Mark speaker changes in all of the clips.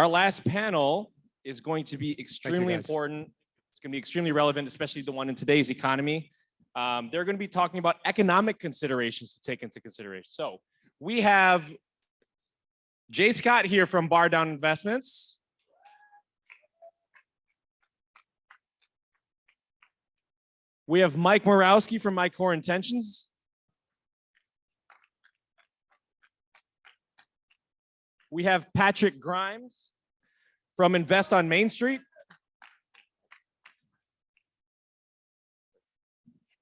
Speaker 1: our last panel is going to be extremely important. It's going to be extremely relevant, especially the one in today's economy. They're going to be talking about economic considerations to take into consideration. So we have Jay Scott here from Bar Down Investments. We have Mike Morawski from My Core Intentions. We have Patrick Grimes from Invest on Main Street.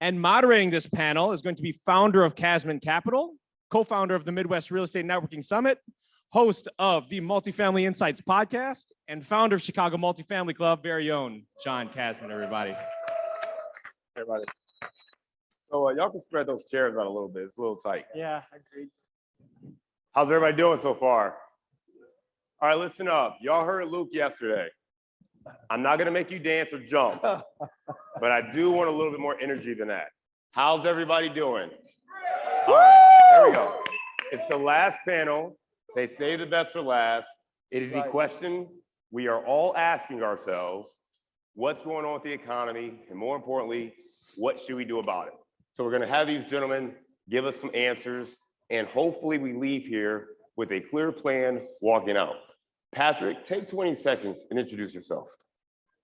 Speaker 1: And moderating this panel is going to be founder of Casman Capital, co-founder of the Midwest Real Estate Networking Summit, host of the Multifamily Insights podcast, and founder of Chicago Multifamily Club, very own John Casman, everybody.
Speaker 2: Everybody. So y'all can spread those chairs out a little bit. It's a little tight.
Speaker 3: Yeah, agreed.
Speaker 2: How's everybody doing so far? All right, listen up. Y'all heard Luke yesterday. I'm not gonna make you dance or jump, but I do want a little bit more energy than that. How's everybody doing? All right, there we go. It's the last panel. They save the best for last. It is the question we are all asking ourselves: what's going on with the economy? And more importantly, what should we do about it? So we're gonna have these gentlemen give us some answers, and hopefully we leave here with a clear plan walking out. Patrick, take 20 seconds and introduce yourself.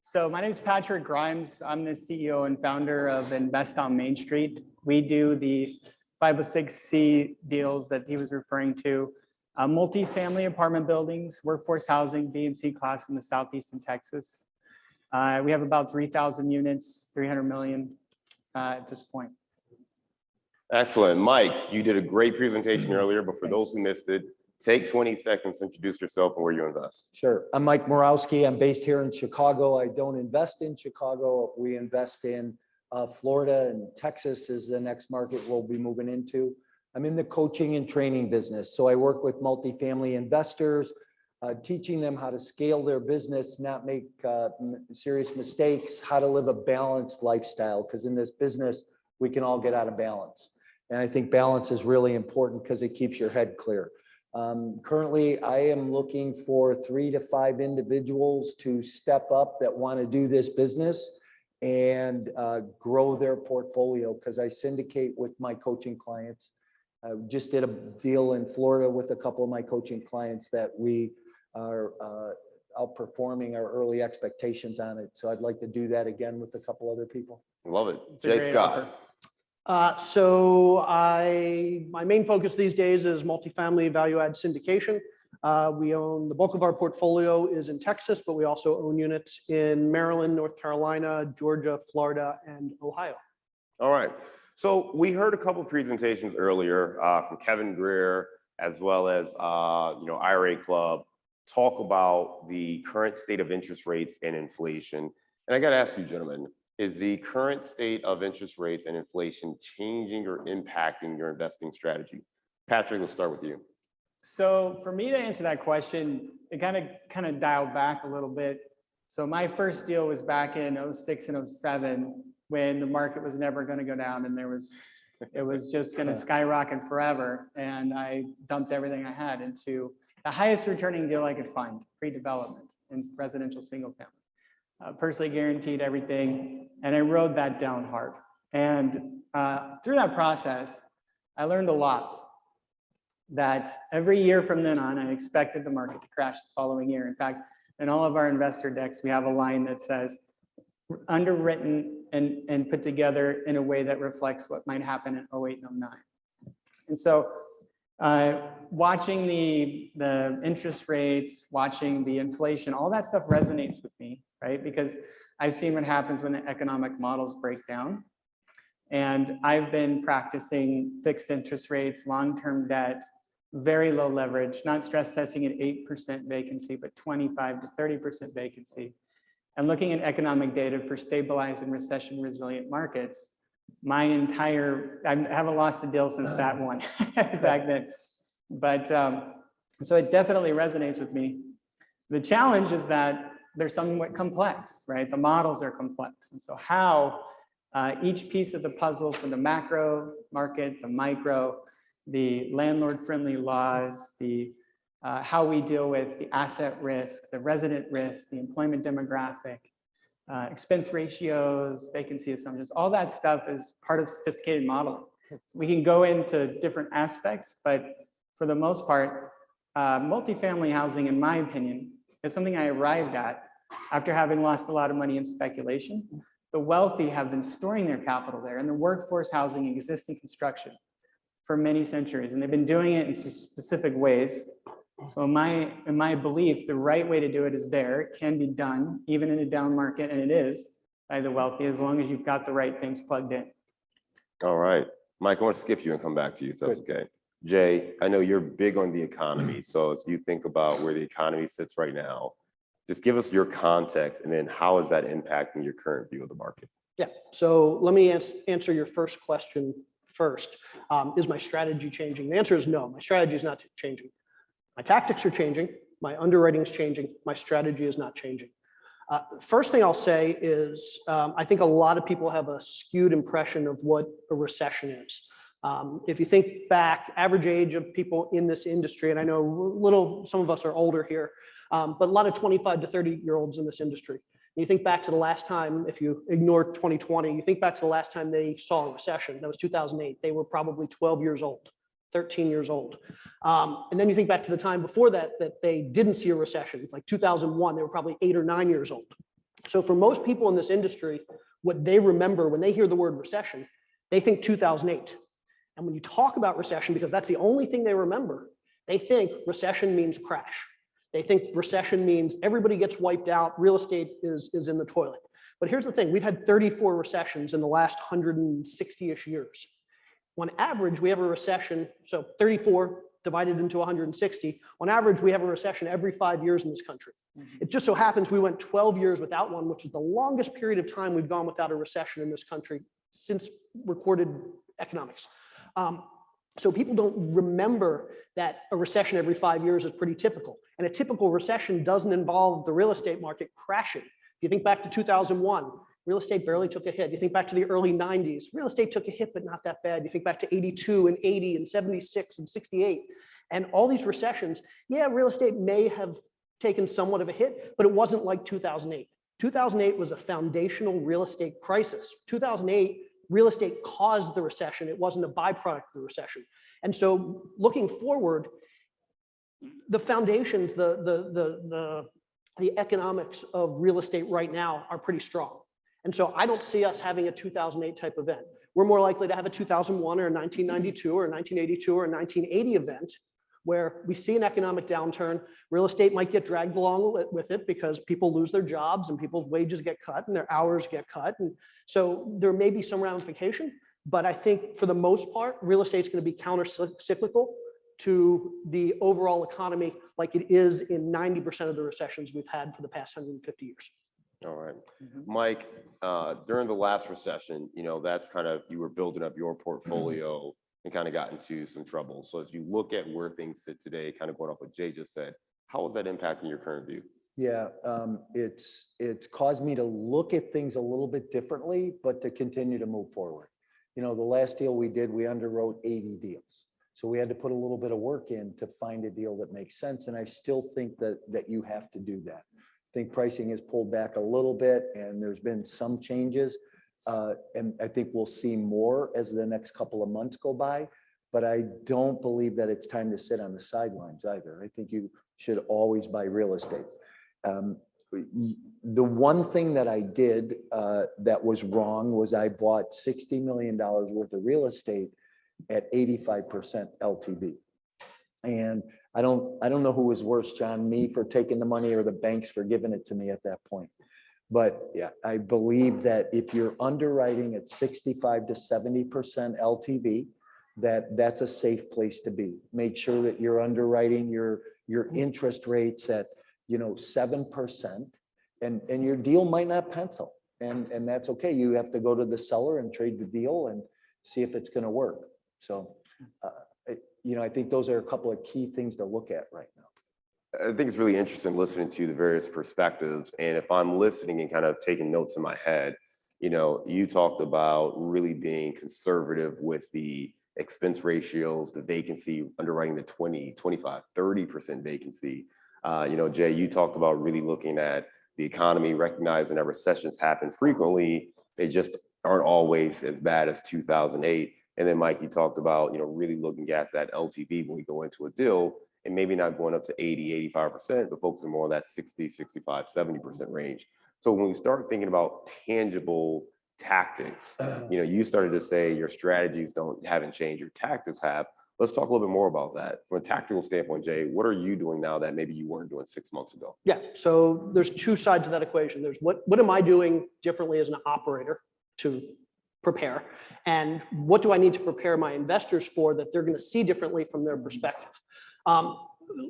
Speaker 3: So my name is Patrick Grimes. I'm the CEO and founder of Invest on Main Street. We do the 506C deals that he was referring to, multifamily apartment buildings, workforce housing, B and C class in the southeastern Texas. We have about 3,000 units, 300 million at this point.
Speaker 2: Excellent. Mike, you did a great presentation earlier, but for those who missed it, take 20 seconds to introduce yourself and where you invest.
Speaker 4: Sure. I'm Mike Morawski. I'm based here in Chicago. I don't invest in Chicago. We invest in Florida, and Texas is the next market we'll be moving into. I'm in the coaching and training business. So I work with multifamily investors, teaching them how to scale their business, not make serious mistakes, how to live a balanced lifestyle. Because in this business, we can all get out of balance. And I think balance is really important because it keeps your head clear. Currently, I am looking for 3 to 5 individuals to step up that want to do this business and grow their portfolio, because I syndicate with my coaching clients. I just did a deal in Florida with a couple of my coaching clients that we are outperforming our early expectations on it. So I'd like to do that again with a couple other people.
Speaker 2: Love it. Jay Scott.
Speaker 5: My main focus these days is multifamily value add syndication. We own the bulk of our portfolio is in Texas, but we also own units in Maryland, North Carolina, Georgia, Florida, and Ohio.
Speaker 2: All right. So we heard a couple of presentations earlier from Kevin Greer, as well as IRA Club, talk about the current state of interest rates and inflation. And I got to ask you, gentlemen, is the current state of interest rates and inflation changing or impacting your investing strategy? Patrick, let's start with you.
Speaker 3: So for me to answer that question, it kind of dialed back a little bit. So my first deal was back in 06 and 07, when the market was never going to go down, and it was just going to skyrocket forever. And I dumped everything I had into the highest returning deal I could find, pre-development in residential single family. Personally guaranteed everything, and I rode that down hard. And through that process, I learned a lot. That every year from then on, I expected the market to crash the following year. In fact, in all of our investor decks, we have a line that says, underwritten and put together in a way that reflects what might happen in 08 and 09. And so watching the interest rates, watching the inflation, all that stuff resonates with me, right? Because I've seen what happens when the economic models break down. And I've been practicing fixed interest rates, long-term debt, very low leverage, not stress testing at 8% vacancy, but 25 to 30% vacancy. And looking at economic data for stabilized and recession resilient markets, I haven't lost a deal since that one back then. But so it definitely resonates with me. The challenge is that they're somewhat complex, right? The models are complex. And so how each piece of the puzzle for the macro market, the micro, the landlord-friendly laws, the how we deal with the asset risk, the resident risk, the employment demographic, expense ratios, vacancy assumptions, all that stuff is part of sophisticated modeling. We can go into different aspects, but for the most part, multifamily housing, in my opinion, is something I arrived at after having lost a lot of money in speculation. The wealthy have been storing their capital there, and the workforce housing existing construction for many centuries, and they've been doing it in specific ways. So in my belief, the right way to do it is there. It can be done even in a down market, and it is by the wealthy, as long as you've got the right things plugged in.
Speaker 2: All right, Mike, I want to skip you and come back to you if that's okay. Jay, I know you're big on the economy. So as you think about where the economy sits right now, just give us your context and then how is that impacting your current view of the market?
Speaker 5: Yeah, so let me answer your first question first. Is my strategy changing? The answer is no, my strategy is not changing. My tactics are changing, my underwriting is changing, my strategy is not changing. First thing I'll say is I think a lot of people have a skewed impression of what a recession is. If you think back, average age of people in this industry, and I know some of us are older here, but a lot of 25 to 30-year-olds in this industry. And you think back to the last time, if you ignore 2020, you think back to the last time they saw a recession, that was 2008. They were probably 12 years old, 13 years old. And then you think back to the time before that they didn't see a recession, like 2001, they were probably 8 or 9 years old. So for most people in this industry, what they remember when they hear the word recession, they think 2008. And when you talk about recession, because that's the only thing they remember, they think recession means crash. They think recession means everybody gets wiped out, real estate is in the toilet. But here's the thing, we've had 34 recessions in the last 160-ish years. On average, we have a recession, so 34 divided into 160, on average, we have a recession every 5 years in this country. It just so happens we went 12 years without one, which is the longest period of time we've gone without a recession in this country since recorded economics. So people don't remember that a recession every 5 years is pretty typical. And a typical recession doesn't involve the real estate market crashing. If you think back to 2001, real estate barely took a hit. You think back to the early 90s, real estate took a hit, but not that bad. You think back to 82 and 80 and 76 and 68. And all these recessions, yeah, real estate may have taken somewhat of a hit, but it wasn't like 2008. 2008 was a foundational real estate crisis. 2008, real estate caused the recession. It wasn't a byproduct of the recession. And so looking forward, the foundations, the economics of real estate right now are pretty strong. And so I don't see us having a 2008 type event. We're more likely to have a 2001 or a 1992 or a 1982 or a 1980 event where we see an economic downturn. Real estate might get dragged along with it because people lose their jobs and people's wages get cut and their hours get cut. And so there may be some ramification, but I think for the most part, real estate is going to be counter-cyclical to the overall economy like it is in 90% of the recessions we've had for the past 150 years.
Speaker 2: All right. Mike, during the last recession, that's kind of, you were building up your portfolio and kind of got into some trouble. So as you look at where things sit today, kind of going off what Jay just said, how is that impacting your current view?
Speaker 4: Yeah, it's caused me to look at things a little bit differently, but to continue to move forward. The last deal we did, we underwrote 80 deals. So we had to put a little bit of work in to find a deal that makes sense. And I still think that you have to do that. I think pricing has pulled back a little bit and there's been some changes. And I think we'll see more as the next couple of months go by, but I don't believe that it's time to sit on the sidelines either. I think you should always buy real estate. The one thing that I did that was wrong was I bought $60 million worth of real estate at 85% LTV. And I don't know who was worse, John, me for taking the money or the banks for giving it to me at that point. But yeah, I believe that if you're underwriting at 65 to 70% LTV, that's a safe place to be. Make sure that you're underwriting your interest rates at 7%, and your deal might not pencil, and that's okay. You have to go to the seller and trade the deal and see if it's going to work. So, I think those are a couple of key things to look at right now.
Speaker 2: I think it's really interesting listening to the various perspectives. And if I'm listening and kind of taking notes in my head, you talked about really being conservative with the expense ratios, the vacancy, underwriting the 20, 25, 30% vacancy. Jay, you talked about really looking at the economy, recognizing that recessions happen frequently. They just aren't always as bad as 2008. And then Mike, you talked about, really looking at that LTV when we go into a deal and maybe not going up to 80, 85%, but focusing more on that 60, 65, 70% range. So when we start thinking about tangible tactics, you started to say your strategies haven't changed, your tactics have. Let's talk a little bit more about that. From a tactical standpoint, Jay, what are you doing now that maybe you weren't doing 6 months ago?
Speaker 5: Yeah, so there's two sides of that equation. There's what am I doing differently as an operator to prepare? And what do I need to prepare my investors for that they're going to see differently from their perspective?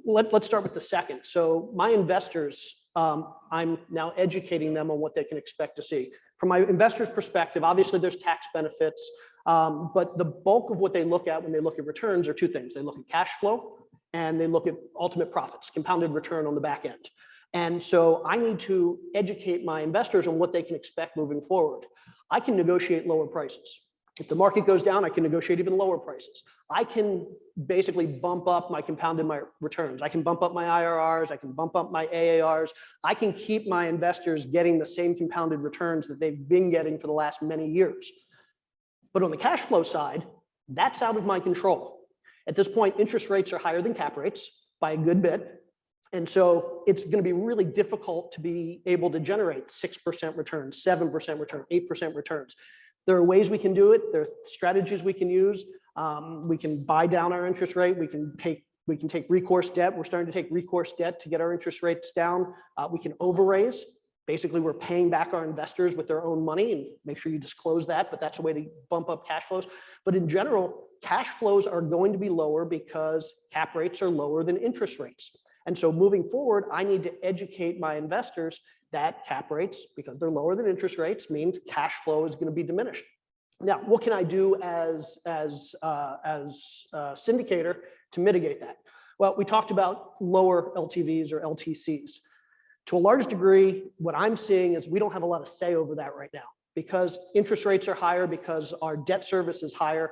Speaker 5: Let's start with the second. So my investors, I'm now educating them on what they can expect to see. From my investors' perspective, obviously there's tax benefits, but the bulk of what they look at when they look at returns are two things. They look at cash flow and they look at ultimate profits, compounded return on the back end. And so I need to educate my investors on what they can expect moving forward. I can negotiate lower prices. If the market goes down, I can negotiate even lower prices. I can basically bump up my compounded returns. I can bump up my IRRs. I can bump up my AARs. I can keep my investors getting the same compounded returns that they've been getting for the last many years. But on the cash flow side, that's out of my control. At this point, interest rates are higher than cap rates by a good bit. And so it's going to be really difficult to be able to generate 6% returns, 7% return, 8% returns. There are ways we can do it. There are strategies we can use. We can buy down our interest rate. We can take recourse debt. We're starting to take recourse debt to get our interest rates down. We can overraise. Basically, we're paying back our investors with their own money, and make sure you disclose that, but that's a way to bump up cash flows. But in general, cash flows are going to be lower because cap rates are lower than interest rates. And so moving forward, I need to educate my investors that cap rates, because they're lower than interest rates, means cash flow is going to be diminished. Now, what can I do as a syndicator to mitigate that? Well, we talked about lower LTVs or LTCs. To a large degree, what I'm seeing is we don't have a lot of say over that right now because interest rates are higher, because our debt service is higher.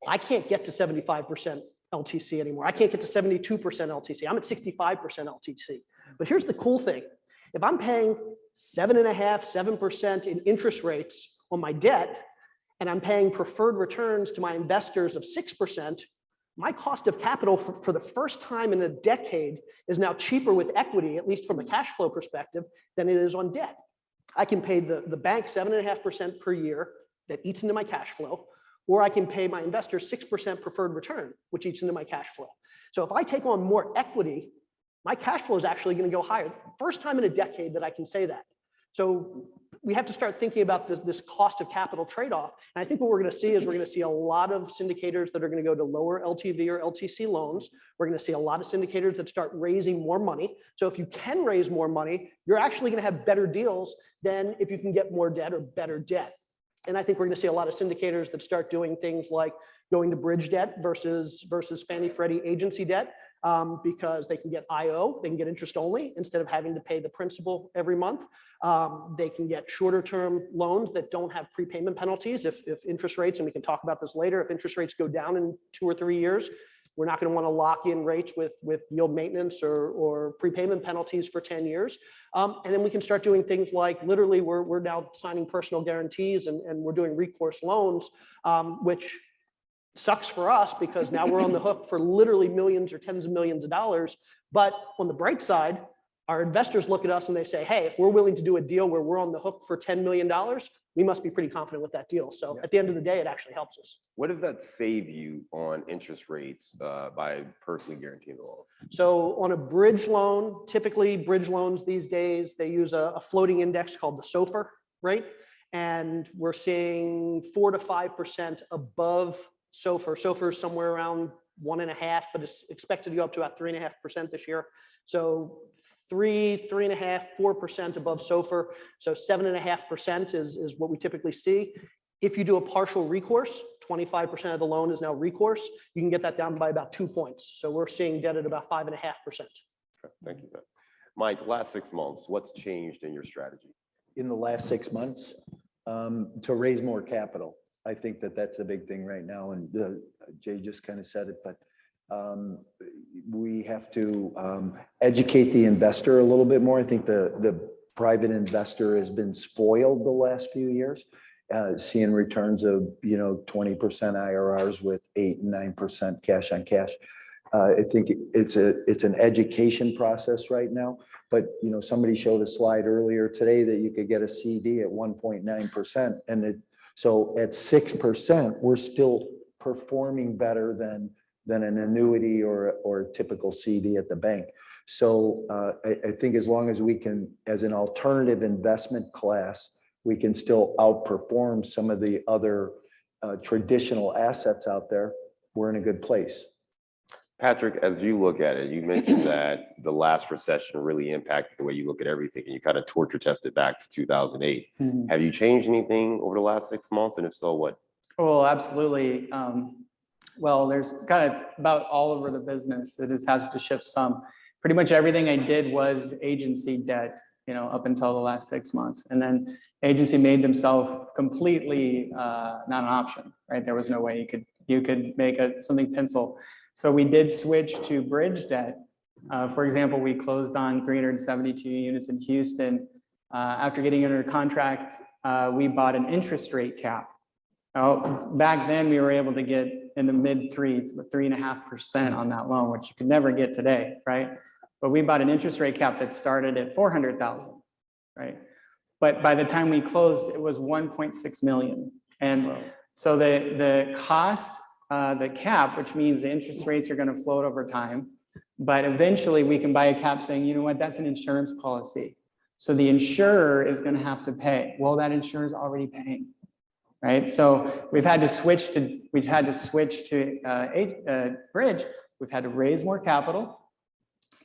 Speaker 5: I can't get to 75% LTC anymore. I can't get to 72% LTC. I'm at 65% LTC. But here's the cool thing. If I'm paying 7.5%, 7% in interest rates on my debt, and I'm paying preferred returns to my investors of 6%, my cost of capital for the first time in a decade is now cheaper with equity, at least from a cash flow perspective, than it is on debt. I can pay the bank 7.5% per year that eats into my cash flow, or I can pay my investors 6% preferred return, which eats into my cash flow. So if I take on more equity, my cash flow is actually going to go higher. First time in a decade that I can say that. So we have to start thinking about this cost of capital trade-off. And I think what we're going to see is we're going to see a lot of syndicators that are going to go to lower LTV or LTC loans. We're going to see a lot of syndicators that start raising more money. So if you can raise more money, you're actually going to have better deals than if you can get more debt or better debt. And I think we're going to see a lot of syndicators that start doing things like going to bridge debt versus Fannie Freddie agency debt. Because they can get IO, they can get interest only instead of having to pay the principal every month. They can get shorter term loans that don't have prepayment penalties. If interest rates, and we can talk about this later, if interest rates go down in 2 or 3 years, we're not going to want to lock in rates with yield maintenance or prepayment penalties for 10 years. And then we can start doing things like literally we're now signing personal guarantees and we're doing recourse loans, which sucks for us because now we're on the hook for literally millions or tens of millions of dollars. But on the bright side, our investors look at us and they say, hey, if we're willing to do a deal where we're on the hook for $10 million, we must be pretty confident with that deal. So at the end of the day, it actually helps us.
Speaker 2: What does that save you on interest rates by personally guaranteeing the loan?
Speaker 5: So on a bridge loan, typically bridge loans these days, they use a floating index called the SOFR rate. And we're seeing 4 to 5% above SOFR. SOFR is somewhere around 1.5, but it's expected to go up to about 3.5% this year. So 3.5, 4% above SOFR. So 7.5% is what we typically see. If you do a partial recourse, 25% of the loan is now recourse. You can get that down by about 2 points. So we're seeing debt at about 5.5%.
Speaker 2: Okay, thank you. Mike, last 6 months, what's changed in your strategy?
Speaker 4: In the last 6 months, to raise more capital. I think that that's the big thing right now, and Jay just kind of said it, but we have to educate the investor a little bit more. I think the private investor has been spoiled the last few years, seeing returns of 20% IRRs with 8 and 9% cash on cash. I think it's an education process right now. But somebody showed a slide earlier today that you could get a CD at 1.9%, and so at 6%, we're still performing better than an annuity or a typical CD at the bank. So I think as long as we can, as an alternative investment class, we can still outperform some of the other traditional assets out there, we're in a good place.
Speaker 2: Patrick, as you look at it, you mentioned that the last recession really impacted the way you look at everything, and you kind of torture tested back to 2008.
Speaker 3: Mhm.
Speaker 2: Have you changed anything over the last 6 months? And if so, what?
Speaker 3: Well, absolutely. Well, there's kind of about all over the business. It just has to shift some. Pretty much everything I did was agency debt, up until the last 6 months. And then agency made themselves completely not an option, right? There was no way you could make something pencil. So we did switch to bridge debt. For example, we closed on 372 units in Houston. After getting under contract, we bought an interest rate cap. Now, back then we were able to get in the mid 3.5% on that loan, which you could never get today, right? But we bought an interest rate cap that started at 400,000, right? But by the time we closed, it was 1.6 million. And so the cost, the cap, which means the interest rates are going to float over time, but eventually we can buy a cap saying, you know what, that's an insurance policy. So the insurer is going to have to pay. Well, that insurer is already paying, right? So we've had to switch to bridge. We've had to raise more capital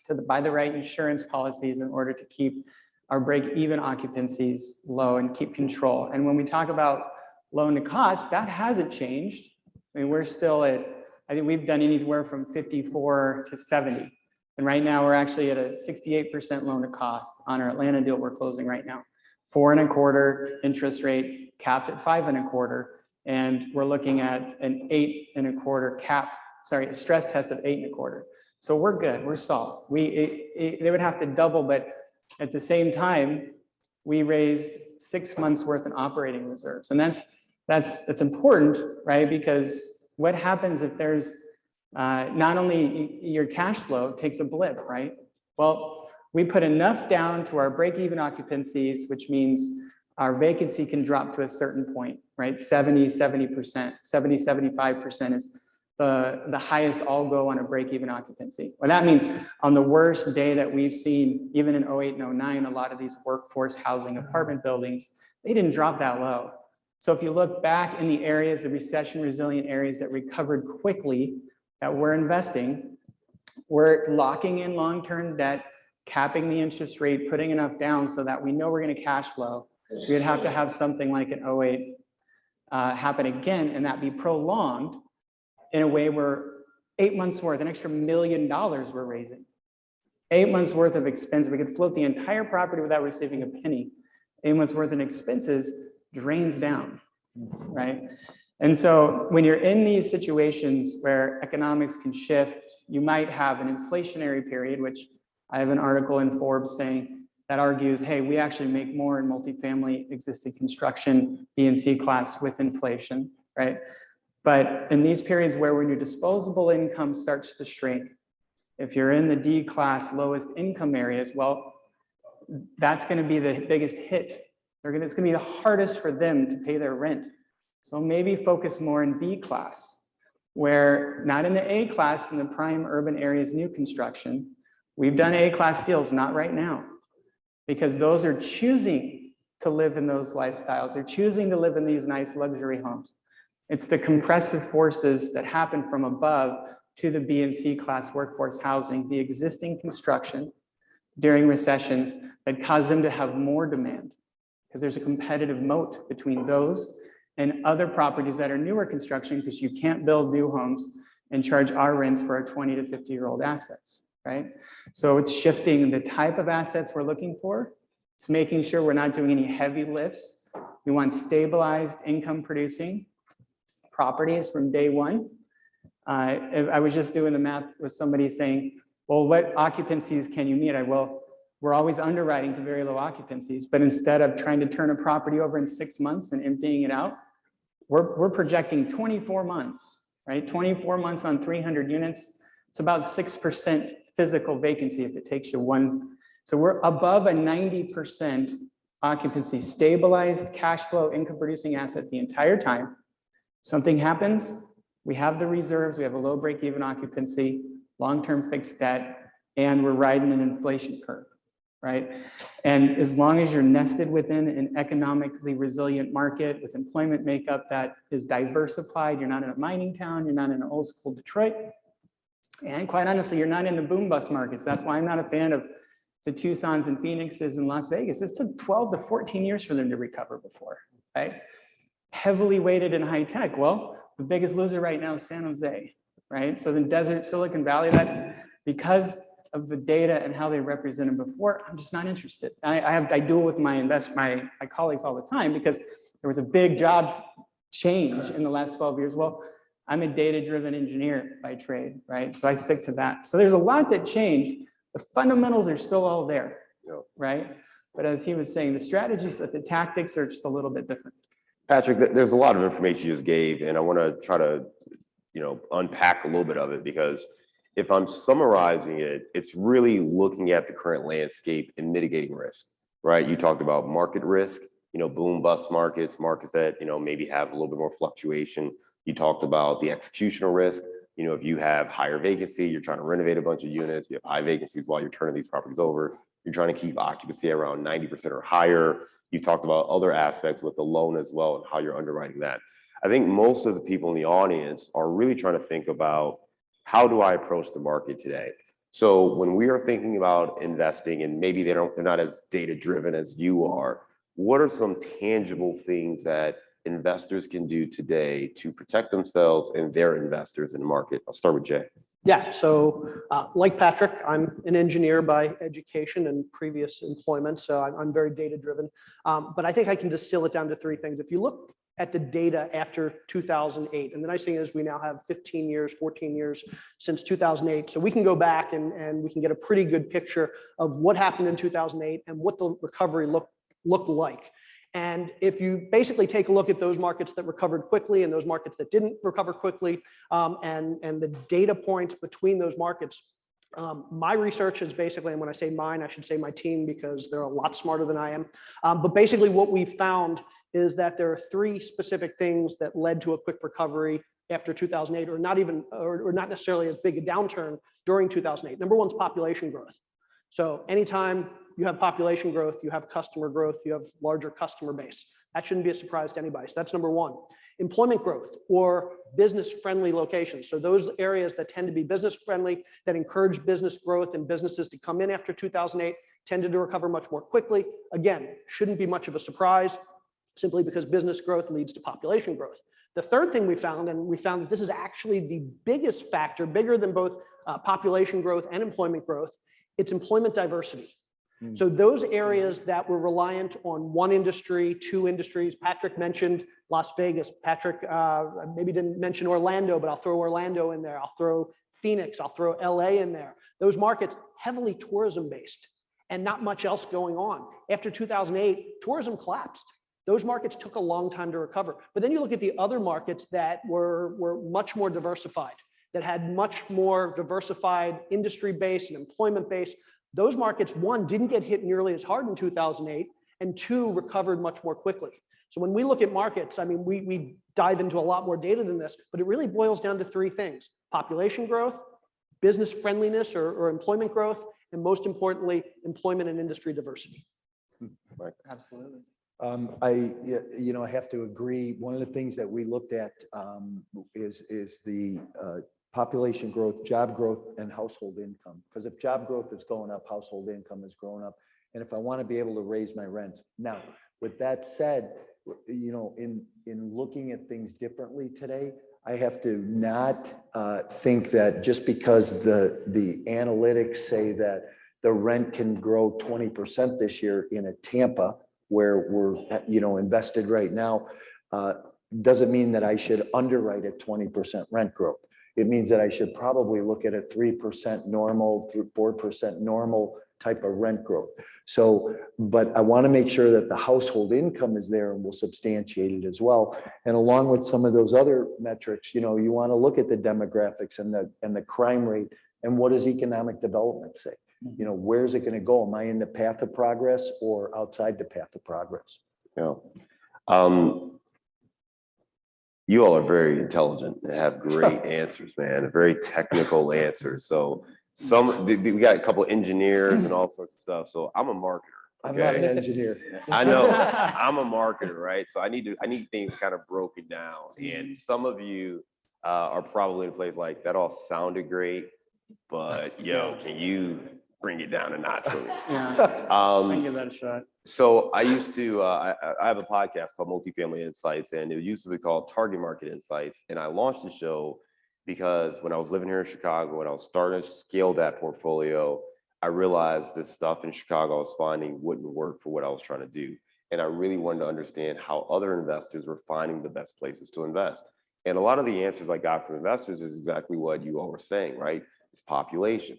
Speaker 3: to buy the right insurance policies in order to keep our break-even occupancies low and keep control. And when we talk about loan to cost, that hasn't changed. I mean, we're still at, I think we've done anywhere from 54 to 70. And right now we're actually at a 68% loan to cost on our Atlanta deal we're closing right now. 4.25% interest rate, capped at 5.25%. And we're looking at an 8.25% cap, sorry, a stress test of 8.25%. So we're good, we're solid. They would have to double, but at the same time, we raised 6 months worth in operating reserves. And that's important, right? Because what happens if there's not only your cash flow takes a blip, right? Well, we put enough down to our break-even occupancies, which means our vacancy can drop to a certain point, right? 70%, 75% is the highest I'll go on a break-even occupancy. Well, that means on the worst day that we've seen, even in 08 and 09, a lot of these workforce housing apartment buildings, they didn't drop that low. So if you look back in the areas, the recession resilient areas that recovered quickly, that we're investing, we're locking in long-term debt, capping the interest rate, putting enough down so that we know we're going to cash flow. We'd have to have something like an 08 happen again, and that be prolonged in a way where 8 months worth, an extra $1 million we're raising. 8 months worth of expense, we could float the entire property without receiving a penny. 8 months worth in expenses drains down, right? And so when you're in these situations where economics can shift, you might have an inflationary period, which I have an article in Forbes saying that argues, hey, we actually make more in multifamily existing construction, B and C class with inflation, right? But in these periods where when your disposable income starts to shrink, if you're in the D class lowest income areas, well, that's going to be the biggest hit. It's going to be the hardest for them to pay their rent. So maybe focus more in B class, where not in the A class in the prime urban areas, new construction. We've done A class deals, not right now, because those are choosing to live in those lifestyles. They're choosing to live in these nice luxury homes. It's the compressive forces that happen from above to the B and C class workforce housing, the existing construction during recessions that cause them to have more demand, because there's a competitive moat between those and other properties that are newer construction, because you can't build new homes and charge our rents for our 20 to 50-year-old assets, right? So it's shifting the type of assets we're looking for. It's making sure we're not doing any heavy lifts. We want stabilized income producing. properties from day one. I was just doing the math with somebody saying, well, what occupancies can you meet? Well, we're always underwriting to very low occupancies, but instead of trying to turn a property over in 6 months and emptying it out, we're projecting 24 months, right? 24 months on 300 units. It's about 6% physical vacancy if it takes you one. So we're above a 90% occupancy, stabilized cash flow income producing asset the entire time. Something happens, we have the reserves, we have a low break-even occupancy, long-term fixed debt, and we're riding an inflation curve, right? And as long as you're nested within an economically resilient market with employment makeup that is diversified, you're not in a mining town, you're not in an old school Detroit, and quite honestly, you're not in the boom bust markets. That's why I'm not a fan of the Tucson's and Phoenixes and Las Vegas. It took 12 to 14 years for them to recover before, right? Heavily weighted in high tech. Well, the biggest loser right now is San Jose, right? So the desert, Silicon Valley, that because of the data and how they represented before, I'm just not interested. I deal with my colleagues all the time because there was a big job change in the last 12 years. Well, I'm a data-driven engineer by trade, right? So I stick to that. So there's a lot that changed. The fundamentals are still all there, right? But as he was saying, the strategies, the tactics are just a little bit different.
Speaker 2: Patrick, there's a lot of information you just gave, and I want to try to, unpack a little bit of it, because if I'm summarizing it, it's really looking at the current landscape and mitigating risk, right? You talked about market risk, boom bust markets that, maybe have a little bit more fluctuation. You talked about the executional risk. If you have higher vacancy, you're trying to renovate a bunch of units, you have high vacancies while you're turning these properties over, you're trying to keep occupancy around 90% or higher. You talked about other aspects with the loan as well and how you're underwriting that. I think most of the people in the audience are really trying to think about, how do I approach the market today? So when we are thinking about investing, and maybe they're not as data driven as you are, what are some tangible things that investors can do today to protect themselves and their investors in the market? I'll start with Jay.
Speaker 5: Yeah, so like Patrick, I'm an engineer by education and previous employment, so I'm very data driven. But I think I can distill it down to three things. If you look at the data after 2008, and the nice thing is we now have 15 years, 14 years since 2008, so we can go back and we can get a pretty good picture of what happened in 2008 and what the recovery looked like. And if you basically take a look at those markets that recovered quickly and those markets that didn't recover quickly, and the data points between those markets, my research is basically, and when I say mine, I should say my team, because they're a lot smarter than I am. But basically what we found is that there are three specific things that led to a quick recovery after 2008, or not necessarily as big a downturn during 2008. Number one is population growth. So anytime you have population growth, you have customer growth, you have larger customer base. That shouldn't be a surprise to anybody. So that's number one. Employment growth, or business-friendly locations. So those areas that tend to be business-friendly, that encourage business growth and businesses to come in after 2008, tended to recover much more quickly. Again, shouldn't be much of a surprise, simply because business growth leads to population growth. The third thing we found that this is actually the biggest factor, bigger than both population growth and employment growth, it's employment diversity. So those areas that were reliant on one industry, two industries, Patrick mentioned Las Vegas. Patrick maybe didn't mention Orlando, but I'll throw Orlando in there. I'll throw Phoenix, I'll throw LA in there. Those markets, heavily tourism based and not much else going on. After 2008, tourism collapsed. Those markets took a long time to recover. But then you look at the other markets that were much more diversified, that had much more diversified industry base and employment base. Those markets, one, didn't get hit nearly as hard in 2008, and two, recovered much more quickly. So when we look at markets, I mean, we dive into a lot more data than this, but it really boils down to three things: population growth, business friendliness or employment growth, and most importantly, employment and industry diversity.
Speaker 3: Absolutely.
Speaker 4: I have to agree. One of the things that we looked at is the population growth, job growth, and household income. Because if job growth is going up, household income is growing up. And if I want to be able to raise my rents. Now, with that said, in looking at things differently today, I have to not think that just because the analytics say that the rent can grow 20% this year in a Tampa, where we're invested right now, doesn't mean that I should underwrite at 20% rent growth. It means that I should probably look at a 3% normal, 4% normal type of rent growth. So, but I want to make sure that the household income is there and will substantiate it as well. And along with some of those other metrics, you know, you want to look at the demographics and the crime rate and what does economic development say? You know, where's it going to go? Am I in the path of progress or outside the path of progress?
Speaker 6: Yeah. You all are very intelligent and have great answers, man, very technical answers. So we got a couple of engineers and all sorts of stuff. So I'm a marketer.
Speaker 4: I'm not an
Speaker 6: Okay?
Speaker 4: engineer.
Speaker 6: I know I'm a marketer, right? So I need things kind of broken down. And some of you are probably in a place like that all sounded great, but yo, can you bring it down a notch for me?
Speaker 3: Yeah, I can give that a shot.
Speaker 6: So I used to, I have a podcast called Multifamily Insights, and it used to be called Target Market Insights. And I launched the show because when I was living here in Chicago and I was starting to scale that portfolio, I realized this stuff in Chicago I was finding wouldn't work for what I was trying to do. And I really wanted to understand how other investors were finding the best places to invest. And a lot of the answers I got from investors is exactly what you all were saying, right? It's population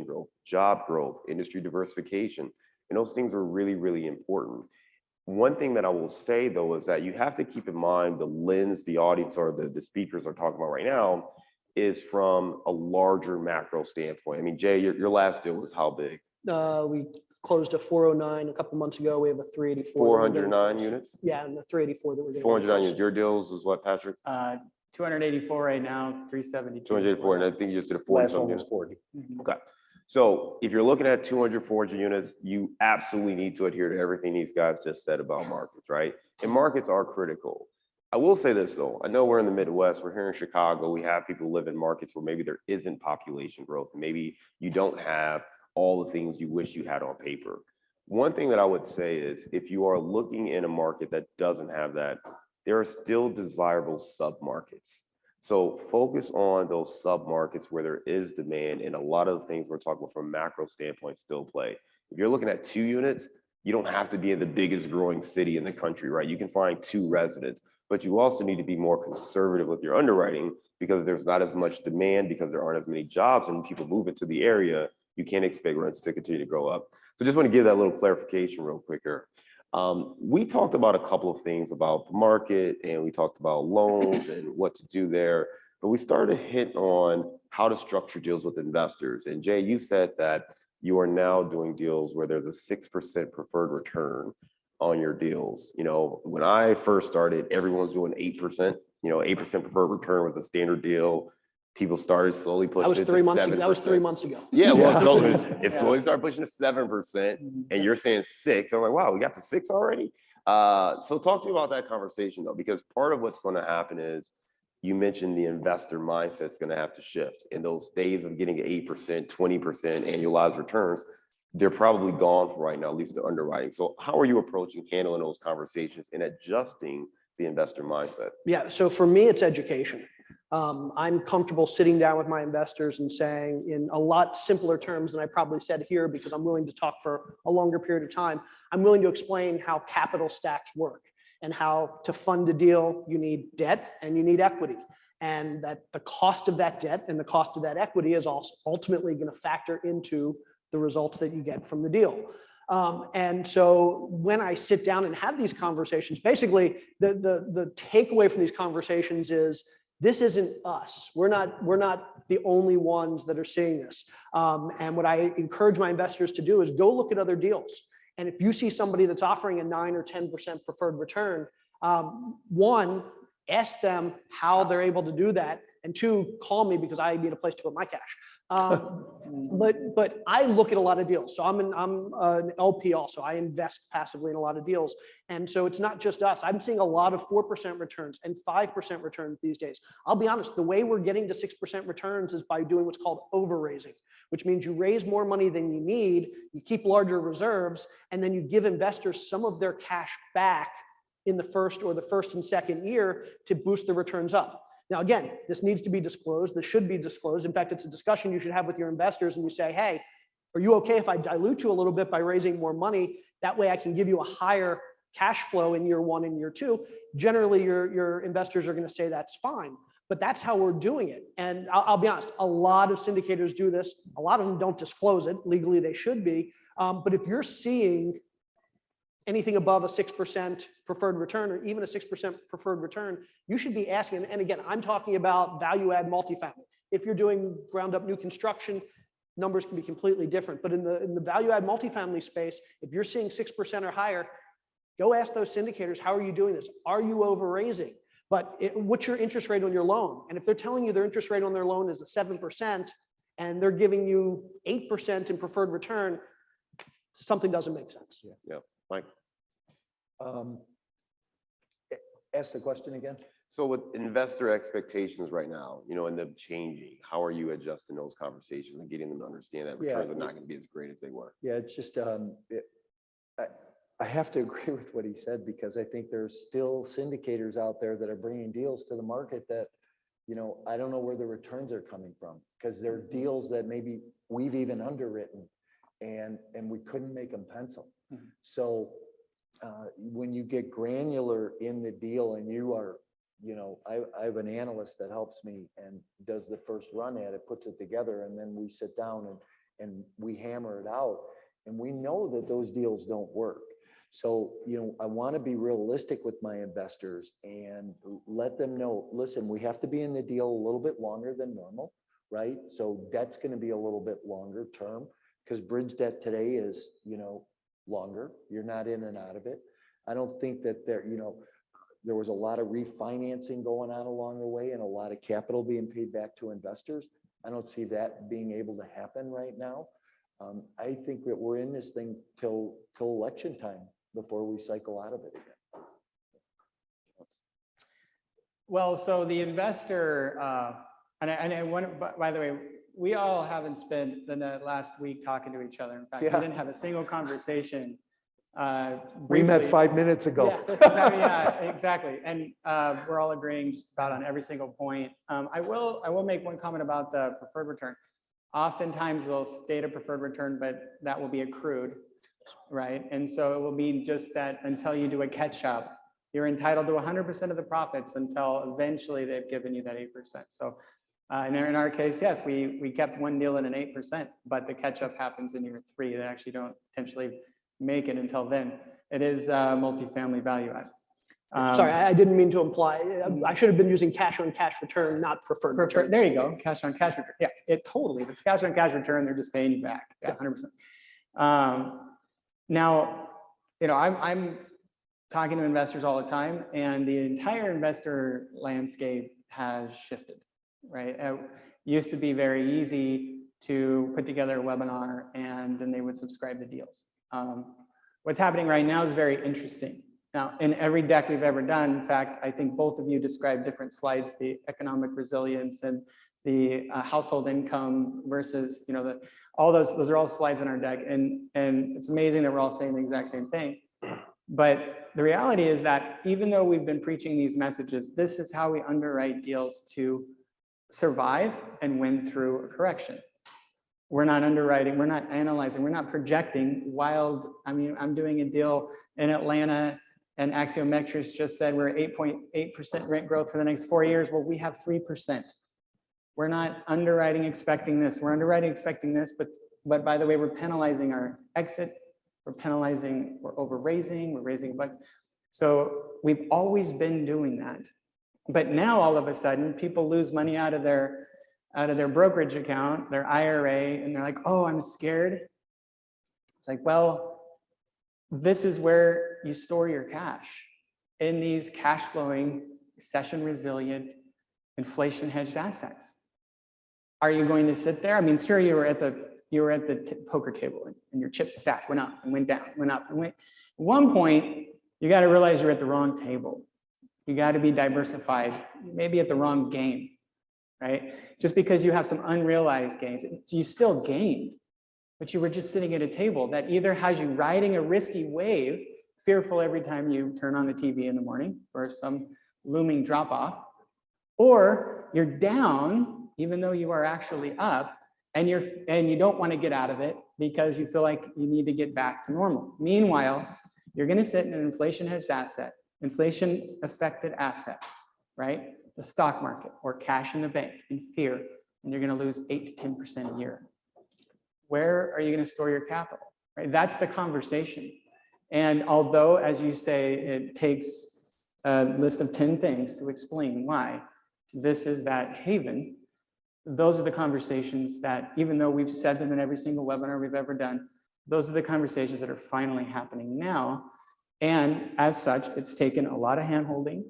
Speaker 6: growth, job growth, industry diversification. And those things are really, really important. One thing that I will say, though, is that you have to keep in mind the lens the audience or the speakers are talking about right now is from a larger macro standpoint. I mean, Jay, your last deal was how big?
Speaker 5: We closed a 409 a couple months ago. We have a 384.
Speaker 6: 409 units?
Speaker 5: Yeah, and the 384 that we're getting.
Speaker 6: 409 units. Your deals was what, Patrick?
Speaker 3: 284 right now, 372.
Speaker 6: 284, and I think you just did a 40
Speaker 4: Last one was
Speaker 6: something.
Speaker 4: 40.
Speaker 6: Okay. So if you're looking at 200, 400 units, you absolutely need to adhere to everything these guys just said about markets, right? And markets are critical. I will say this though, I know we're in the Midwest, we're here in Chicago, we have people who live in markets where maybe there isn't population growth, maybe you don't have all the things you wish you had on paper. One thing that I would say is if you are looking in a market that doesn't have that, there are still desirable submarkets. So focus on those submarkets where there is demand, and a lot of the things we're talking about from a macro standpoint still play. If you're looking at 2 units, you don't have to be in the biggest growing city in the country, right? You can find 2 residents, but you also need to be more conservative with your underwriting because there's not as much demand, because there aren't as many jobs and people move into the area, you can't expect rents to continue to go up. So just want to give that little clarification real quick here. We talked about a couple of things about the market, and we talked about loans and what to do there, but we started to hit on how to structure deals with investors. And Jay, you said that you are now doing deals where there's a 6% preferred return on your deals. You know, when I first started, everyone's doing 8%. You know, 8% preferred return was a standard deal. People started slowly pushing it to 7%.
Speaker 5: That was 3 months ago.
Speaker 6: Yeah, well, so it slowly started pushing to 7%, and you're saying 6. I'm like, wow, we got to 6 already. So talk to me about that conversation though, because part of what's going to happen is you mentioned the investor mindset's going to have to shift. In those days of getting 8%, 20% annualized returns, they're probably gone for right now, at least the underwriting. So how are you approaching handling those conversations and adjusting the investor mindset?
Speaker 5: Yeah, so for me, it's education. I'm comfortable sitting down with my investors and saying in a lot simpler terms than I probably said here, because I'm willing to talk for a longer period of time, I'm willing to explain how capital stacks work and how to fund a deal, you need debt and you need equity. And that the cost of that debt and the cost of that equity is also ultimately going to factor into the results that you get from the deal. And so when I sit down and have these conversations, basically the takeaway from these conversations is this isn't us. We're not the only ones that are seeing this. And what I encourage my investors to do is go look at other deals. And if you see somebody that's offering a 9 or 10% preferred return, 1, ask them how they're able to do that. And 2, call me because I need a place to put my cash. But I look at a lot of deals. So I'm an LP also. I invest passively in a lot of deals. And so it's not just us. I'm seeing a lot of 4% returns and 5% returns these days. I'll be honest, the way we're getting to 6% returns is by doing what's called over-raising, which means you raise more money than you need, you keep larger reserves, and then you give investors some of their cash back in the first and second year to boost the returns up. Now, again, this needs to be disclosed. This should be disclosed. In fact, it's a discussion you should have with your investors, and you say, hey, are you okay if I dilute you a little bit by raising more money? That way I can give you a higher cash flow in year 1 and year 2, generally your investors are going to say that's fine. But that's how we're doing it. And I'll be honest, a lot of syndicators do this. A lot of them don't disclose it. Legally, they should be. But if you're seeing anything above a 6% preferred return or even a 6% preferred return, you should be asking. And again, I'm talking about value add multifamily. If you're doing ground up new construction, numbers can be completely different. But in the value add multifamily space, if you're seeing 6% or higher, go ask those syndicators, how are you doing this? Are you over raising? But what's your interest rate on your loan? And if they're telling you their interest rate on their loan is 7% and they're giving you 8% in preferred return, something doesn't make sense.
Speaker 6: Yeah, Mike.
Speaker 4: Ask the question again.
Speaker 6: So with investor expectations right now, and them changing, how are you adjusting those conversations and getting them to understand that returns are not going to be as great as they were?
Speaker 4: Yeah, it's just, I have to agree with what he said, because I think there's still syndicators out there that are bringing deals to the market that, I don't know where the returns are coming from, because they're deals that maybe we've even underwritten and we couldn't make them pencil.
Speaker 3: Mhm.
Speaker 4: So when you get granular in the deal and you are, I have an analyst that helps me and does the first run at it, puts it together, and then we sit down and we hammer it out, and we know that those deals don't work. So, I want to be realistic with my investors and let them know, listen, we have to be in the deal a little bit longer than normal, right? So debt's going to be a little bit longer term, because bridge debt today is, longer. You're not in and out of it. I don't think that there was a lot of refinancing going on along the way and a lot of capital being paid back to investors. I don't see that being able to happen right now. I think that we're in this thing till election time before we cycle out of it again.
Speaker 3: Well, so the investor, by the way, we all haven't spent the last week talking to each other. In fact,
Speaker 4: Yeah.
Speaker 3: we didn't have a single conversation.
Speaker 4: We met
Speaker 3: briefly.
Speaker 4: 5 minutes ago.
Speaker 3: Yeah, exactly. And we're all agreeing just about on every single point. I will make one comment about the preferred return. Oftentimes they'll state a preferred return, but that will be accrued, right? And so it will be just that until you do a catch up, you're entitled to 100% of the profits until eventually they've given you that 8%. So in our case, yes, we kept one deal at an 8%, but the catch up happens in year 3. They actually don't potentially make it until then. It is multifamily value add.
Speaker 5: Sorry, I didn't mean to imply, I should have been using cash on cash return, not preferred return.
Speaker 3: There you go, cash on cash return. Yeah, it totally, if it's cash on cash return, they're just paying you back. Yeah, 100%. Now, I'm talking to investors all the time, and the entire investor landscape has shifted, right? It used to be very easy to put together a webinar and then they would subscribe to deals. What's happening right now is very interesting. Now, in every deck we've ever done, in fact, I think both of you described different slides, the economic resilience and the household income versus, all those are all slides in our deck. And it's amazing that we're all saying the exact same thing. But the reality is that even though we've been preaching these messages, this is how we underwrite deals to survive and win through a correction. We're not underwriting, we're not analyzing, we're not projecting wild. I'm doing a deal in Atlanta and Axiometrics just said we're 8.8% rent growth for the next 4 years. Well, we have 3%. We're not underwriting expecting this. We're underwriting expecting this, but by the way, we're penalizing our exit. We're over raising, we're raising a bunch. So we've always been doing that. But now all of a sudden people lose money out of their brokerage account, their IRA, and they're like, oh, I'm scared. It's like, well, this is where you store your cash, in these cash flowing, recession resilient, inflation hedged assets. Are you going to sit there? Sure, you were at the poker table and your chip stack went up and went down, went up and went. At one point, you got to realize you're at the wrong table. You got to be diversified, maybe at the wrong game, right? Just because you have some unrealized gains, you still gained, but you were just sitting at a table that either has you riding a risky wave, fearful every time you turn on the TV in the morning for some looming drop off, or you're down, even though you are actually up, and you don't want to get out of it because you feel like you need to get back to normal. Meanwhile, You're going to sit in an inflation hedged asset, inflation affected asset, right? The stock market or cash in the bank in fear, and you're going to lose 8 to 10% a year. Where are you going to store your capital, right? That's the conversation. And although, as you say, it takes a list of 10 things to explain why this is that haven, those are the conversations that, even though we've said them in every single webinar we've ever done, those are the conversations that are finally happening now. And as such, it's taken a lot of handholding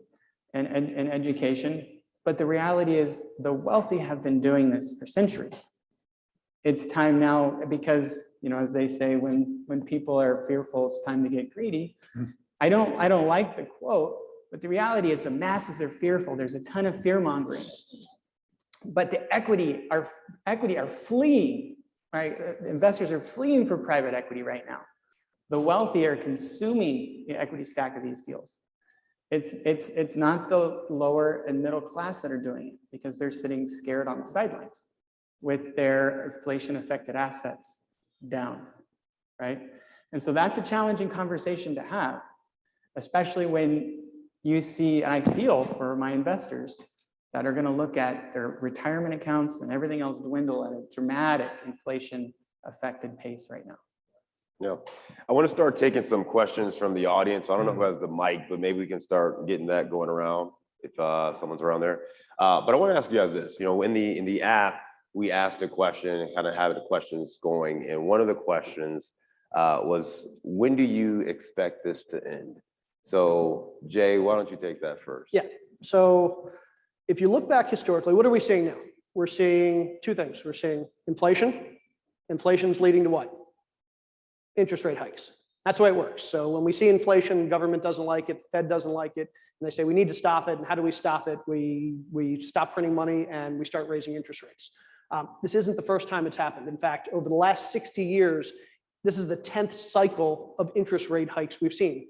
Speaker 3: and education. But the reality is the wealthy have been doing this for centuries. It's time now because, you know, as they say, when people are fearful, it's time to get greedy. I don't like the quote, but the reality is the masses are fearful. There's a ton of fear mongering, but the equity are fleeing, right? Investors are fleeing for private equity right now. The wealthy are consuming the equity stack of these deals. It's not the lower and middle class that are doing it because they're sitting scared on the sidelines with their inflation affected assets down, right? And so that's a challenging conversation to have, especially when you see, and I feel for my investors that are going to look at their retirement accounts and everything else dwindle at a dramatic inflation affected pace right now.
Speaker 6: Yeah, I want to start taking some questions from the audience. I don't know who has the mic, but maybe we can start getting that going around if someone's around there. But I want to ask you guys this. You know, in the app, we asked a question and kind of had the questions going, and one of the questions was, when do you expect this to end? So, Jay, why don't you take that first?
Speaker 5: Yeah. So, if you look back historically, what are we seeing now? We're seeing two things. We're seeing inflation. Inflation's leading to what? Interest rate hikes. That's the way it works. So when we see inflation, government doesn't like it, Fed doesn't like it, and they say we need to stop it. And how do we stop it? We stop printing money and we start raising interest rates. This isn't the first time it's happened. In fact, over the last 60 years, this is the 10th cycle of interest rate hikes we've seen.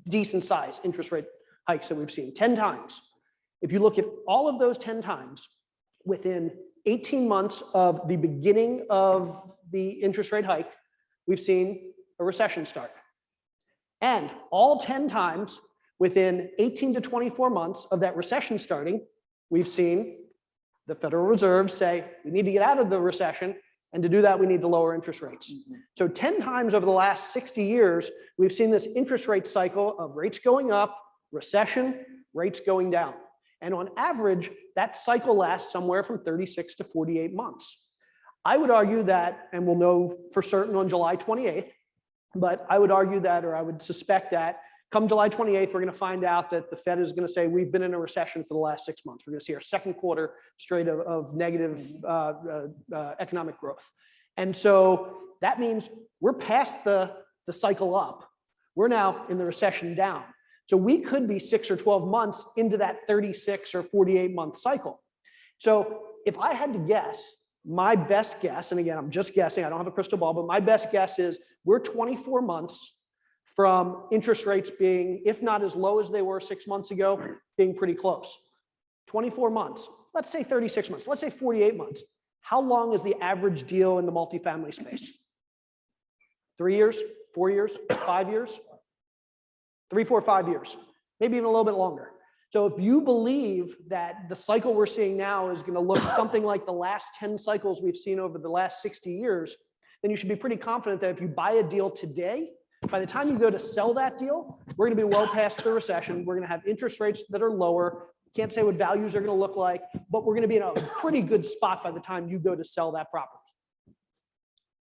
Speaker 5: Decent size interest rate hikes that we've seen, 10 times. If you look at all of those 10 times, within 18 months of the beginning of the interest rate hike, we've seen a recession start. And all 10 times within 18 to 24 months of that recession starting, we've seen the Federal Reserve say, we need to get out of the recession, and to do that, we need to lower interest rates. So 10 times over the last 60 years, we've seen this interest rate cycle of rates going up, recession, rates going down. And on average, that cycle lasts somewhere from 36 to 48 months. I would argue that, and we'll know for certain on July 28th, but I would argue that, or I would suspect that, come July 28th, we're going to find out that the Fed is going to say we've been in a recession for the last 6 months. We're going to see our second quarter straight of negative economic growth. And so that means we're past the cycle up. We're now in the recession down. So we could be 6 or 12 months into that 36 or 48 month cycle. So if I had to guess, my best guess, and again, I'm just guessing, I don't have a crystal ball, but my best guess is we're 24 months from interest rates being, if not as low as they were 6 months ago, being pretty close. 24 months, let's say 36 months, let's say 48 months. How long is the average deal in the multifamily space? 3 years, 4 years, 5 years? 3, 4, 5 years, maybe even a little bit longer. So if you believe that the cycle we're seeing now is going to look something like the last 10 cycles we've seen over the last 60 years, then you should be pretty confident that if you buy a deal today, by the time you go to sell that deal, we're going to be well past the recession. We're going to have interest rates that are lower. Can't say what values are going to look like, but we're going to be in a pretty good spot by the time you go to sell that property.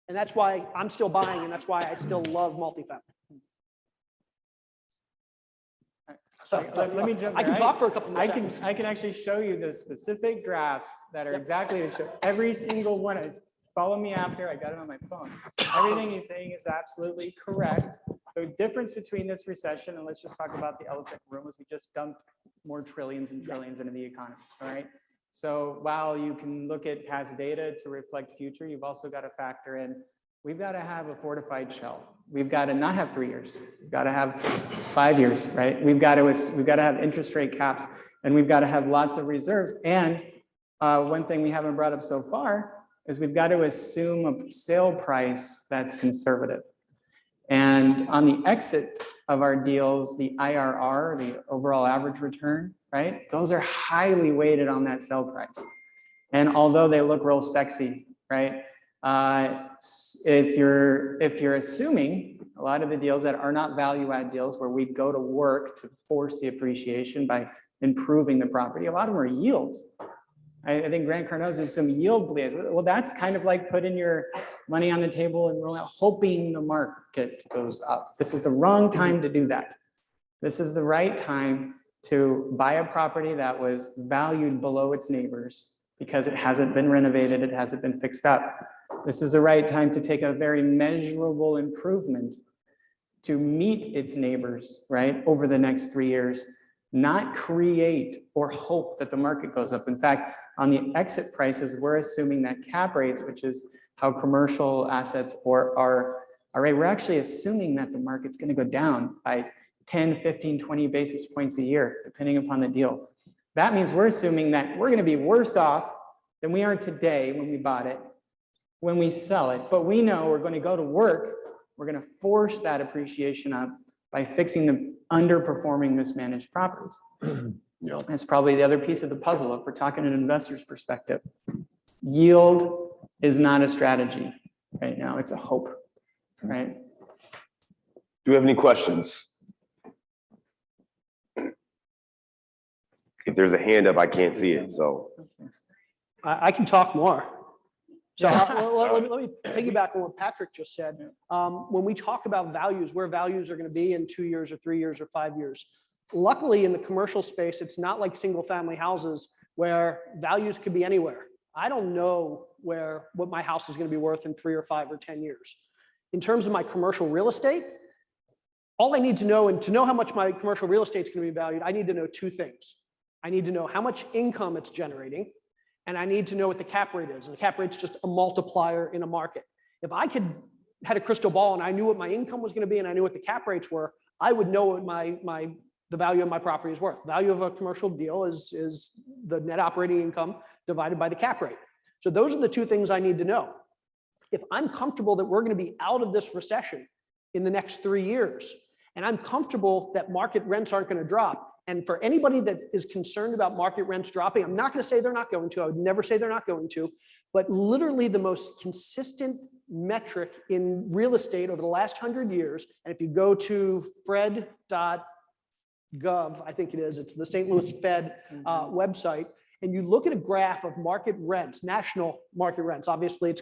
Speaker 5: And that's why I'm still buying, and that's why I still love multifamily. So
Speaker 3: let me jump.
Speaker 5: I can talk for a couple more seconds.
Speaker 3: I can actually show you the specific graphs that are exactly to show every single one. Follow me after. I got it on my phone. Everything he's saying is absolutely correct. The difference between this recession, and let's just talk about the elephant in the room, is we just dumped more trillions and trillions into the economy. All right. So while you can look at past data to reflect future, you've also got to factor in, we've got to have a fortified shell. We've got to not have 3 years. We've got to have 5 years, right? We've got to have interest rate caps, and we've got to have lots of reserves. And one thing we haven't brought up so far is we've got to assume a sale price that's conservative. And on the exit of our deals, the IRR, the overall average return, right? Those are highly weighted on that sell price. And although they look real sexy, right? If you're assuming a lot of the deals that are not value add deals where we go to work to force the appreciation by improving the property, a lot of them are yields. I think Grant Cardone is some yield plays. Well, that's kind of like putting your money on the table and rolling out, hoping the market goes up. This is the wrong time to do that. This is the right time to buy a property that was valued below its neighbors because it hasn't been renovated, it hasn't been fixed up. This is the right time to take a very measurable improvement to meet its neighbors, right, over the next 3 years, not create or hope that the market goes up. In fact, on the exit prices, we're assuming that cap rates, which is how commercial assets are right, we're actually assuming that the market's going to go down by 10, 15, 20 basis points a year, depending upon the deal. That means we're assuming that we're going to be worse off than we are today when we bought it, when we sell it. But we know we're going to go to work. We're going to force that appreciation up by fixing the underperforming mismanaged properties.
Speaker 6: Yeah.
Speaker 3: That's probably the other piece of the puzzle if we're talking an investor's perspective. Yield is not a strategy right now. It's a hope, right?
Speaker 6: Do we have any questions? If there's a hand up, I can't see it, so.
Speaker 5: I can talk more. So let me piggyback on what Patrick just said. When we talk about values, where values are going to be in 2 years or 3 years or 5 years, luckily in the commercial space, it's not like single family houses where values could be anywhere. I don't know what my house is going to be worth in 3 or 5 or 10 years. In terms of my commercial real estate, all I need to know, and to know how much my commercial real estate is going to be valued, I need to know 2 things. I need to know how much income it's generating, and I need to know what the cap rate is. And the cap rate's just a multiplier in a market. If I had a crystal ball and I knew what my income was going to be and I knew what the cap rates were, I would know what the value of my property is worth. Value of a commercial deal is the net operating income divided by the cap rate. So those are the 2 things I need to know. If I'm comfortable that we're going to be out of this recession in the next 3 years, and I'm comfortable that market rents aren't going to drop, and for anybody that is concerned about market rents dropping, I'm not going to say they're not going to. I would never say they're not going to. But literally the most consistent metric in real estate over the last 100 years, and if you go to fred.gov, I think it is, it's the St. Louis Fed website, and you look at a graph of market rents, national market rents, obviously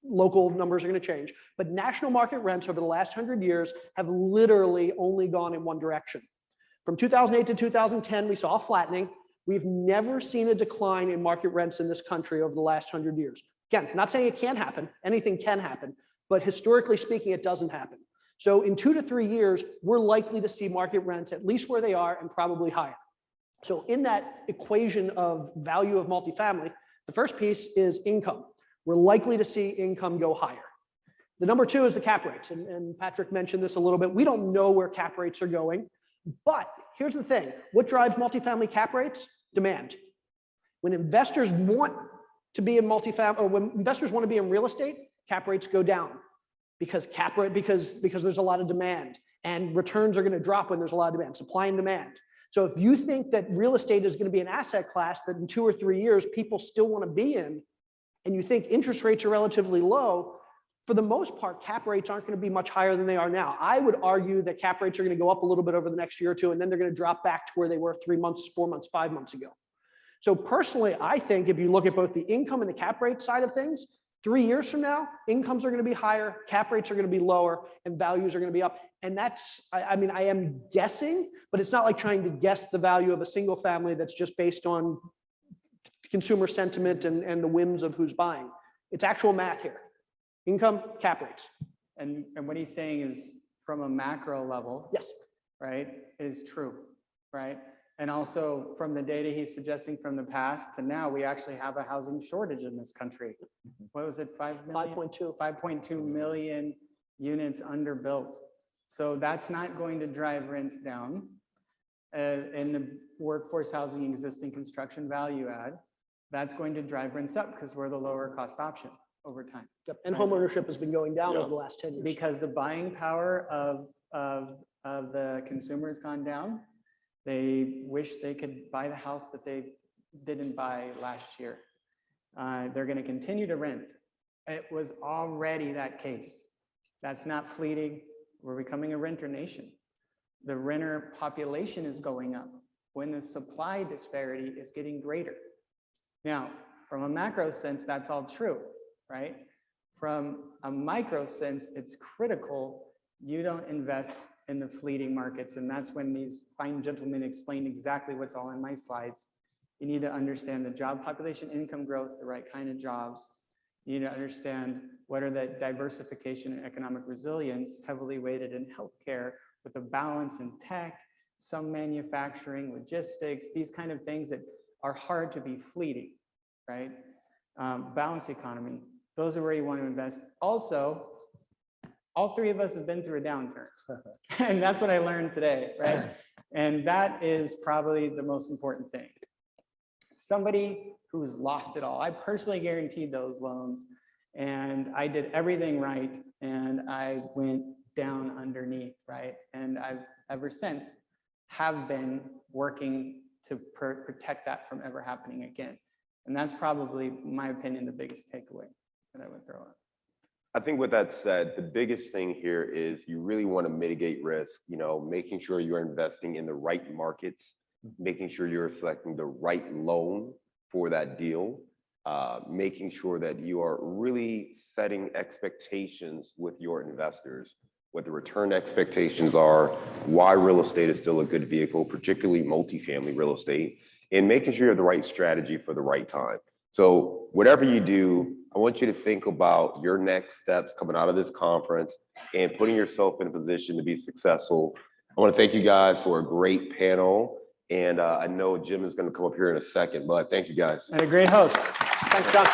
Speaker 5: local numbers are going to change, but national market rents over the last 100 years have literally only gone in one direction. From 2008 to 2010, we saw a flattening. We've never seen a decline in market rents in this country over the last 100 years. Again, not saying it can't happen, anything can happen, but historically speaking, it doesn't happen. So in 2 to 3 years, we're likely to see market rents at least where they are and probably higher. So in that equation of value of multifamily, the first piece is income. We're likely to see income go higher. The number 2 is the cap rates, and Patrick mentioned this a little bit. We don't know where cap rates are going. But here's the thing, what drives multifamily cap rates? Demand. When investors want to be in multifamily, or when investors want to be in real estate, cap rates go down because there's a lot of demand, and returns are going to drop when there's a lot of demand, supply and demand. So if you think that real estate is going to be an asset class that in 2 or 3 years people still want to be in, and you think interest rates are relatively low, for the most part, cap rates aren't going to be much higher than they are now. I would argue that cap rates are going to go up a little bit over the next year or 2, and then they're going to drop back to where they were 3 months, 4 months, 5 months ago. So personally, I think if you look at both the income and the cap rate side of things, 3 years from now, incomes are going to be higher, cap rates are going to be lower, and values are going to be up. And that's, I mean, I am guessing, but it's not like trying to guess the value of a single family that's just based on consumer sentiment and the whims of who's buying. It's actual math here. Income, cap rates.
Speaker 3: And what he's saying is from a macro level,
Speaker 5: yes,
Speaker 3: right, is true, right? And also from the data he's suggesting from the past to now, we actually have a housing shortage in this country. What was it, 5 million?
Speaker 5: 5.2.
Speaker 3: 5.2 million units underbuilt. So that's not going to drive rents down. In the workforce housing existing construction value add, that's going to drive rents up because we're the lower cost option. over time.
Speaker 5: Yep. And
Speaker 3: Right.
Speaker 5: homeownership has been going down
Speaker 6: Yeah.
Speaker 5: over the last 10 years.
Speaker 3: Because the buying power of the consumer has gone down. They wish they could buy the house that they didn't buy last year. They're going to continue to rent. It was already that case. That's not fleeting. We're becoming a renter nation. The renter population is going up when the supply disparity is getting greater. Now, from a macro sense, that's all true, right? From a micro sense, it's critical you don't invest in the fleeting markets. And that's when these fine gentlemen explained exactly what's all in my slides. You need to understand the job population, income growth, the right kind of jobs. You need to understand what are the diversification and economic resilience, heavily weighted in healthcare, with a balance in tech, some manufacturing, logistics, these kind of things that are hard to be fleeting, right? Balanced economy, those are where you want to invest. Also, all three of us have been through a downturn. And that's what I learned today, right? And that is probably the most important thing. Somebody who's lost it all. I personally guaranteed those loans and I did everything right and I went down underneath, right? And I've ever since have been working to protect that from ever happening again. And that's probably, in my opinion, the biggest takeaway that I would throw out.
Speaker 6: I think with that said, the biggest thing here is you really want to mitigate risk, making sure you're investing in the right markets, making sure you're selecting the right loan for that deal, making sure that you are really setting expectations with your investors, what the return expectations are, why real estate is still a good vehicle, particularly multifamily real estate, and making sure you have the right strategy for the right time. So whatever you do, I want you to think about your next steps coming out of this conference and putting yourself in a position to be successful. I want to thank you guys for a great panel. And I know Jim is going to come up here in a second, but thank you guys.
Speaker 3: And a great host.
Speaker 5: Thanks, John.